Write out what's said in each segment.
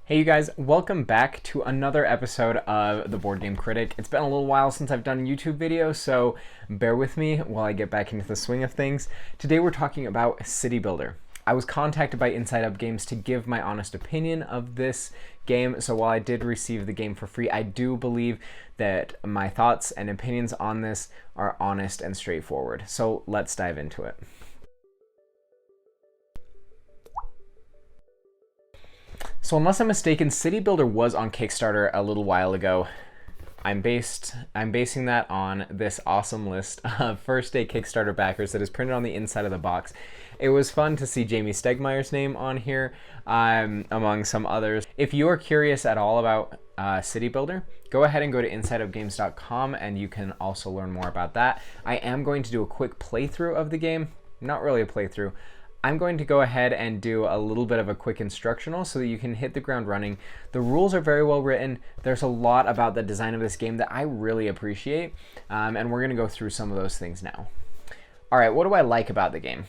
Hey you guys, welcome back to another episode of The Board Game Critic. It's been a little while since I've done a YouTube video, so bear with me while I get back into the swing of things. Today we're talking about City Builder. I was contacted by Inside Up Games to give my honest opinion of this game, so while I did receive the game for free, I do believe that my thoughts and opinions on this are honest and straightforward. So let's dive into it. So unless I'm mistaken, City Builder was on Kickstarter a little while ago. I'm basing that on this awesome list of first day Kickstarter backers that is printed on the inside of the box. It was fun to see Jamie Stegmaier's name on here, among some others. If you are curious at all about City Builder, go ahead and go to insideupgames.com and you can also learn more about that. I am going to do a quick playthrough of the game, not really a playthrough. I'm going to go ahead and do a little bit of a quick instructional so that you can hit the ground running. The rules are very well written. There's a lot about the design of this game that I really appreciate, and we're going to go through some of those things now. All right, what do I like about the game?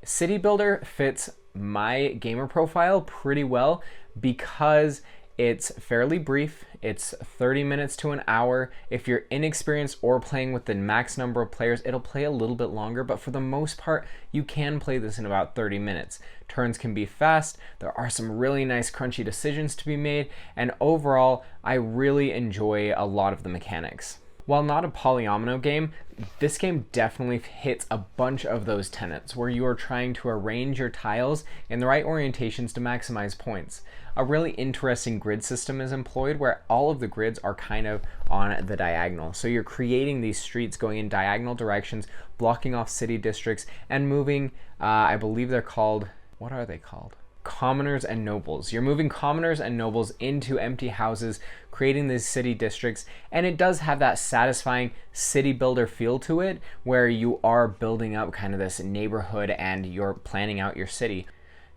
City Builder fits my gamer profile pretty well because it's fairly brief. It's 30 minutes to an hour. If you're inexperienced or playing with the max number of players, it'll play a little bit longer, but for the most part, you can play this in about 30 minutes. Turns can be fast. There are some really nice crunchy decisions to be made, and overall, I really enjoy a lot of the mechanics. While not a polyomino game, this game definitely hits a bunch of those tenets where you are trying to arrange your tiles in the right orientations to maximize points. A really interesting grid system is employed where all of the grids are kind of on the diagonal. So you're creating these streets going in diagonal directions, blocking off city districts, and moving, I believe they're called, what are they called? Commoners and nobles. You're moving commoners and nobles into empty houses, creating these city districts, and it does have that satisfying city builder feel to it where you are building up kind of this neighborhood and you're planning out your city.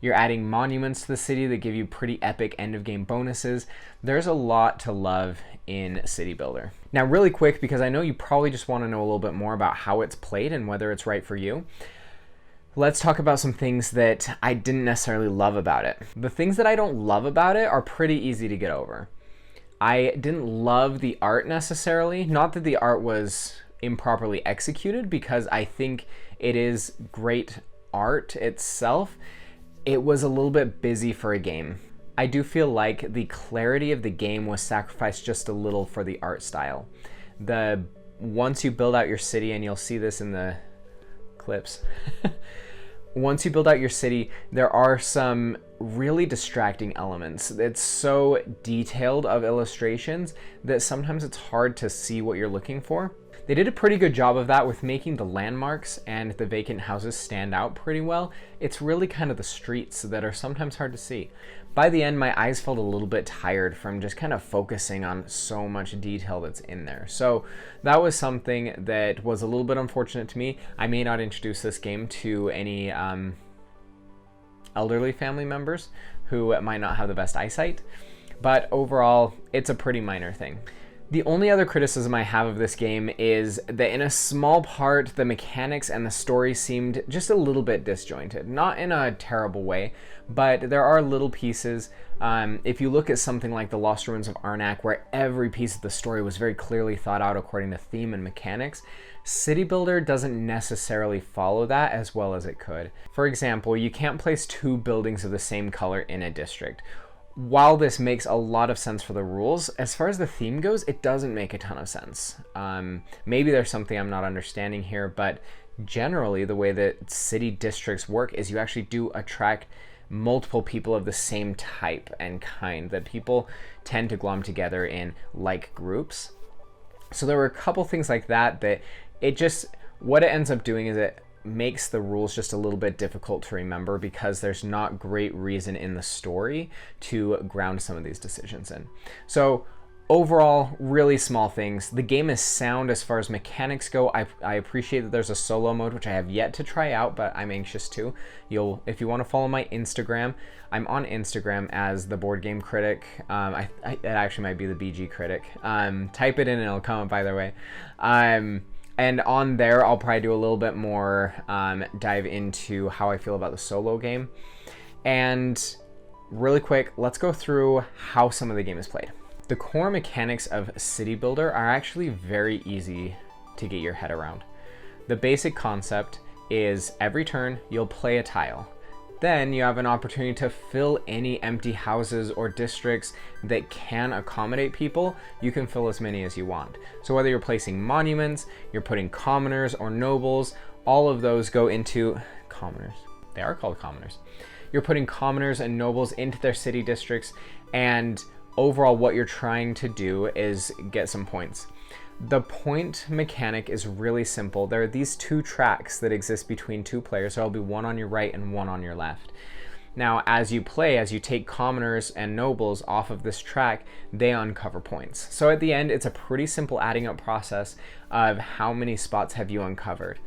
You're adding monuments to the city that give you pretty epic end of game bonuses. There's a lot to love in City Builder. Now really quick, because I know you probably just want to know a little bit more about how it's played and whether it's right for you. Let's talk about some things that I didn't necessarily love about it. The things that I don't love about it are pretty easy to get over. I didn't love the art necessarily. Not that the art was improperly executed, because I think it is great art itself. It was a little bit busy for a game. I do feel like the clarity of the game was sacrificed just a little for the art style. Once you build out your city, and you'll see this in the clips, once you build out your city, there are some really distracting elements. It's so detailed of illustrations that sometimes it's hard to see what you're looking for. They did a pretty good job of that with making the landmarks and the vacant houses stand out pretty well. It's really kind of the streets that are sometimes hard to see. By the end, my eyes felt a little bit tired from just kind of focusing on so much detail that's in there. So that was something that was a little bit unfortunate to me. I may not introduce this game to any elderly family members who might not have the best eyesight, but overall, it's a pretty minor thing. The only other criticism I have of this game is that in a small part, the mechanics and the story seemed just a little bit disjointed. Not in a terrible way, but there are little pieces. If you look at something like The Lost Ruins of Arnak, where every piece of the story was very clearly thought out according to theme and mechanics, City Builder doesn't necessarily follow that as well as it could. For example, you can't place two buildings of the same color in a district. While this makes a lot of sense for the rules, as far as the theme goes, it doesn't make a ton of sense. Maybe there's something I'm not understanding here, but generally the way that city districts work is you actually do attract multiple people of the same type and kind, that people tend to glom together in like groups. So there were a couple things like that what it ends up doing is it makes the rules just a little bit difficult to remember because there's not great reason in the story to ground some of these decisions in. So overall, really small things. The game is sound as far as mechanics go. I appreciate that there's a solo mode, which I have yet to try out, but I'm anxious to. If you want to follow my Instagram, I'm on Instagram as the Board Game Critic. It actually might be the BG Critic. Type it in and it'll come up either way. And on there, I'll probably do a little bit more dive into how I feel about the solo game. And really quick, let's go through how some of the game is played. The core mechanics of City Builder are actually very easy to get your head around. The basic concept is every turn you'll play a tile. Then you have an opportunity to fill any empty houses or districts that can accommodate people. You can fill as many as you want. So whether you're placing monuments, you're putting commoners or nobles, all of those go into commoners. They are called commoners. You're putting commoners and nobles into their city districts, and overall what you're trying to do is get some points. The point mechanic is really simple. There are these two tracks that exist between two players. There'll be one on your right and one on your left. Now, as you play, as you take commoners and nobles off of this track, they uncover points. So at the end, it's a pretty simple adding up process of how many spots have you uncovered.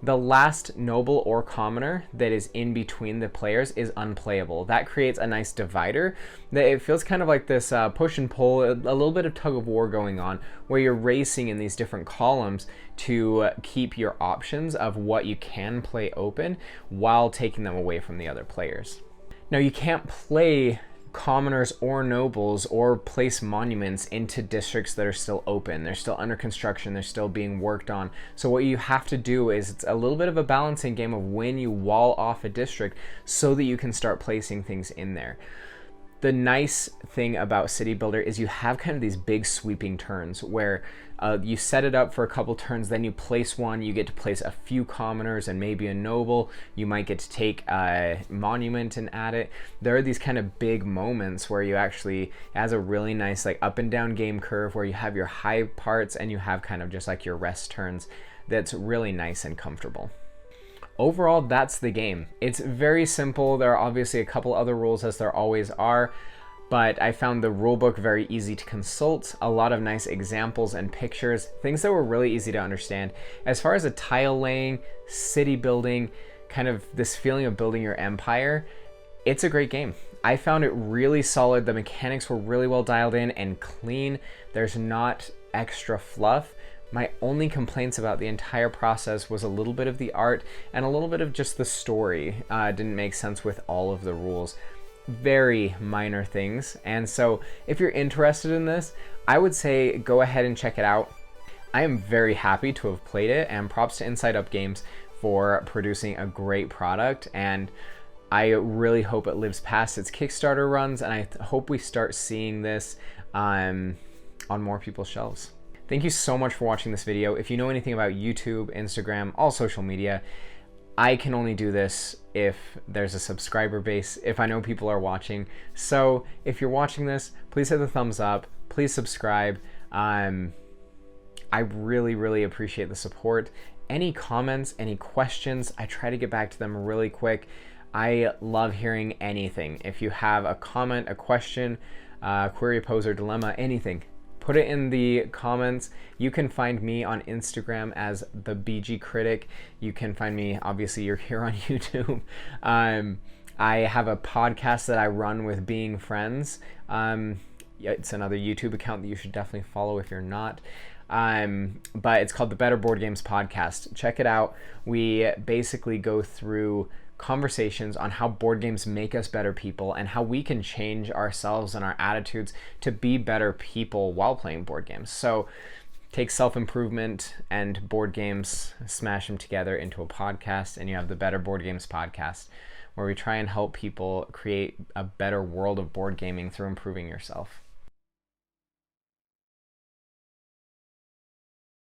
The last noble or commoner that is in between the players is unplayable. That creates a nice divider. That it feels kind of like this push and pull, a little bit of tug of war going on, where you're racing in these different columns to keep your options of what you can play open while taking them away from the other players. Now, you can't play commoners or nobles or place monuments into districts that are still open. They're still under construction, they're still being worked on. So what you have to do is, it's a little bit of a balancing game of when you wall off a district so that you can start placing things in there. The nice thing about City Builder is you have kind of these big sweeping turns where you set it up for a couple turns, then you place one, you get to place a few commoners and maybe a noble, you might get to take a monument and add it. There are these kind of big moments where you actually, as a really nice like up and down game curve where you have your high parts and you have kind of just like your rest turns, that's really nice and comfortable. Overall, that's the game. It's very simple. There are obviously a couple other rules, as there always are, but I found the rulebook very easy to consult, a lot of nice examples and pictures, things that were really easy to understand. As far as a tile laying, city building, kind of this feeling of building your empire, it's a great game. I found it really solid. The mechanics were really well dialed in and clean. There's not extra fluff. My only complaints about the entire process was a little bit of the art and a little bit of just the story. Didn't make sense with all of the rules. Very minor things. And so if you're interested in this, I would say go ahead and check it out. I am very happy to have played it, and props to Inside Up Games for producing a great product. And I really hope it lives past its Kickstarter runs, and I hope we start seeing this on more people's shelves. Thank you so much for watching this video. If you know anything about YouTube, Instagram, all social media, I can only do this if there's a subscriber base, if I know people are watching. So if you're watching this, please hit the thumbs up, please subscribe. I really, really appreciate the support. Any comments, any questions, I try to get back to them really quick. I love hearing anything. If you have a comment, a question, query, pose, or dilemma, anything, put it in the comments. You can find me on Instagram as the BG Critic. You can find me, obviously you're here on YouTube. I have a podcast that I run with Being Friends. It's another YouTube account that you should definitely follow if you're not. But it's called the Better Board Games Podcast. Check it out. We basically go through conversations on how board games make us better people and how we can change ourselves and our attitudes to be better people while playing board games. So take self-improvement and board games, smash them together into a podcast, and you have the Better Board Games Podcast, where we try and help people create a better world of board gaming through improving yourself.